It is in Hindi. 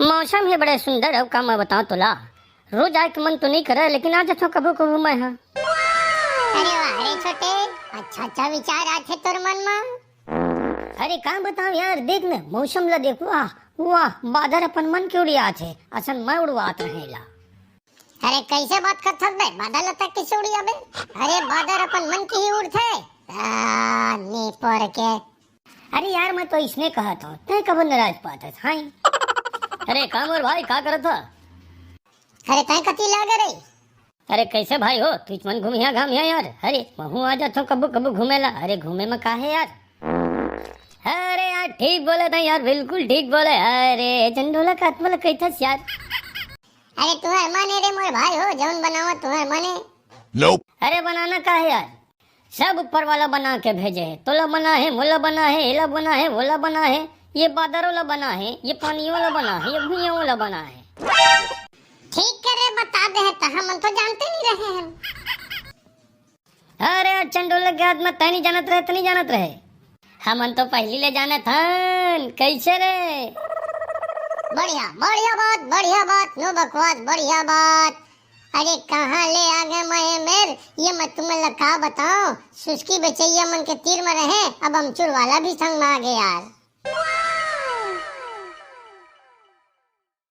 मौसम ही बड़े सुंदर है, का मैं बताऊं तुला। रोज आए के मन तो नहीं करे, लेकिन आज तो कभी कभी मैं हाँ। अरे वाह रे छोटे, अच्छा अच्छा विचार आथे तोर मन में। अरे का बताऊं यार, देख न मौसम ला देख, वाह वाह, बादर अपन मन के उड़िया थे, असन मैं उड़वात रहेला। अरे कैसे बात करत बे, बादल तक कैसे उड़ी आबे? अरे बादल अपन मन की ही उड़थे। नी पर के। अरे यार मैं तो इसने कहा था, तय कब नाराज पाता था। अरे काम और भाई का करत था? अरे तय कती लागे रे? अरे कैसे भाई हो, तुझ मन घूमिया घामिया यार। अरे महू आ जाता कबू कबू घूमेला। अरे घूमे में का है यार? अरे यार ठीक बोले था यार, बिल्कुल ठीक बोले। अरे चंडोला का आत्मा कही था यार। अरे तुम्हारे माने रे मोर भाई हो, जौन बनावा तुम्हारे माने। Nope. अरे बनाना का है यार, सब ऊपर वाला बना के भेजे है। तोला बना है, मोला बना है, एला बना है, वोला बना है, ये बादर वाला बना है, ये पानी वाला बना है, ये भुइयां वाला बना है। ठीक करे बता दे, तो हम तो जानते नहीं रहे हैं। अरे यार चंडोला के हाथ में तय नहीं जानत रहे, तो नहीं जानत रहे। हमन तो पहली ले जाने थन। कैसे रे? बढ़िया बढ़िया बात, नो बकवास, बढ़िया बात। अरे कहाँ ले आ गए मैं मेर, ये मैं तुम्हें लखा बताऊं। सुस्की बचैया मन के तीर में रहे, अब अमचूर वाला भी संग में आ गए यार।